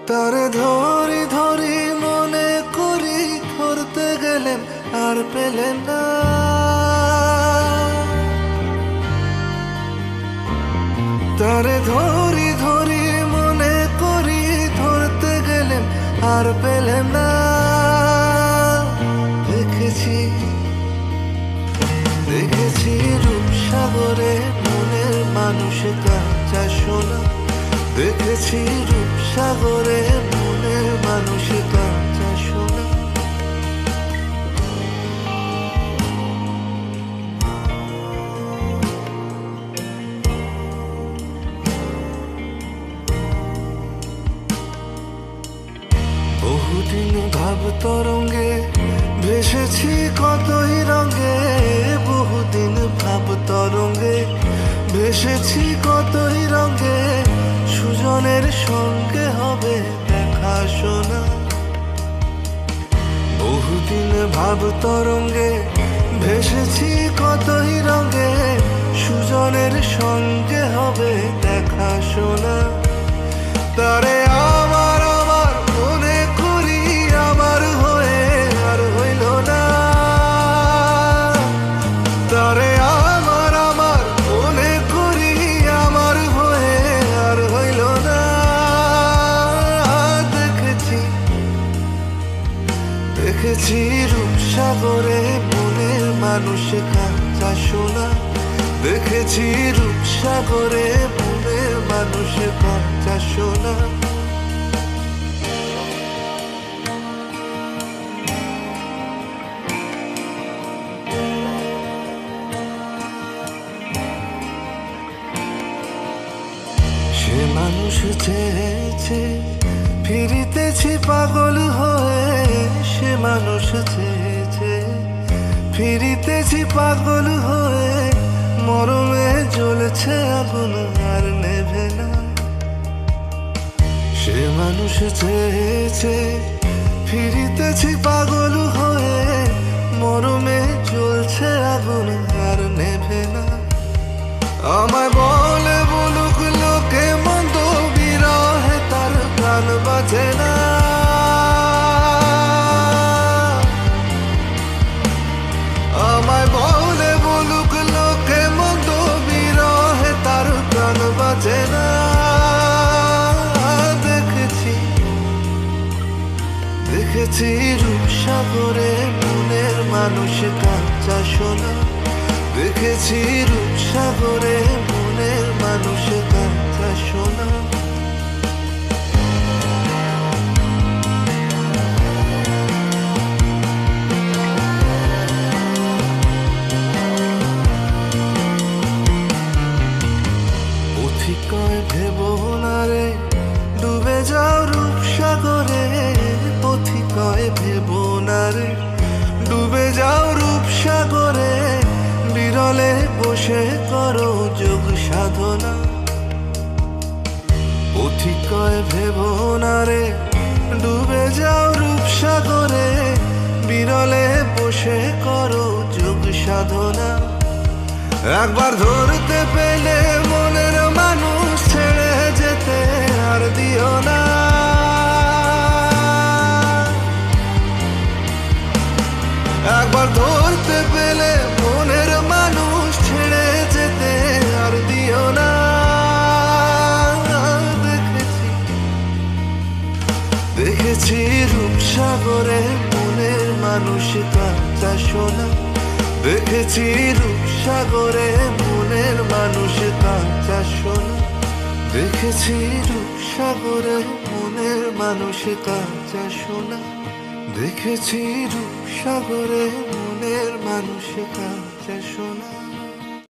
তারে ধরি ধরি মনে করি, ধরতে গেলেন আর পেলেন না। তারে ধরি ধরি মনে করি, ধরতে গেলেন আর পেলেন না। দেখেছি দেখেছি রূপসাগরে মনের মানুষ কাঁচা সোনা। দেখেছি রূপসাগরে মনের মানুষ কাঁচা সোনা। বহুদিন ভাব তরঙ্গে ভেসেছি কতই রঙে। বহুদিন ভাব তরঙ্গে ভেসেছি কতই রঙে। সুজনের সঙ্গে হবে দেখা শোনা। বহুদিন ভাব তরঙ্গে ভেসেছি কতই রঙে। সুজনের সঙ্গে হবে দেখা শোনা। তারে আমার আমার মনে করি, আমার হয়ে আর হইল না। তারে আমার আমার মনে করি, আমার হয়ে আর হইল না। দেখেছি দেখেছি রূপসাগরে মনের মানুষ কাঁচা সোনা। দেখেছি রূপসাগরে মনের মানুষ কাঁচা সোনা। সে মানুষ চেয়েছে, ফিরিতেছি পাগল হয়ে। সে মানুষ চেয়েছে, ফিরিতেছি পাগল হয়ে। মরমে জ্বলছে আগুন আর নেভে না। সে মানুষ চেয়েছে, ফিরিতেছি পাগল হয়ে। মরমে জ্বলছে আগুন আর নেভে না। আমায় বলে বলুক লোকে মন্দ, বিরহে তার প্রাণ বাঁচে না। আমায় বলে বলুক লোকে মন্দ, বিরহে তার প্রাণ বাঁচে না। দেখেছি দেখেছি রূপসাগরে মনের মানুষ কাঁচা সোনা। দেখেছি রূপসাগরে মনের মানুষ কাঁচা সোনা। পথিকয় ভেবো না রে ডুবে যাও রূপসাগরে। পথিকয় ভেবো না রে ডুবে যাও রূপসাগরে। বিরলে বসে করো যোগ সাধনা। পথিকয় ভেবো না রে ডুবে যাও রূপসাগরে। বিরলে বসে করো যোগ সাধনা। একবার ধরতে পেলে মনের মানুষ ছেড়ে যেতে আর দিও না। একবার ধরতে পেলে মনের মানুষ ছেড়ে যেতে আর দিও না। দেখেছি দেখেছি রূপসাগরে মনের মানুষ কাঁচা সোনা। দেখেছি রূপসাগরে মনের মানুষ কাঁচা সোনা। দেখেছি রূপসাগরে মনের মানুষ কাঁচা সোনা। দেখেছি রূপসাগরে মনের মানুষ কাঁচা সোনা।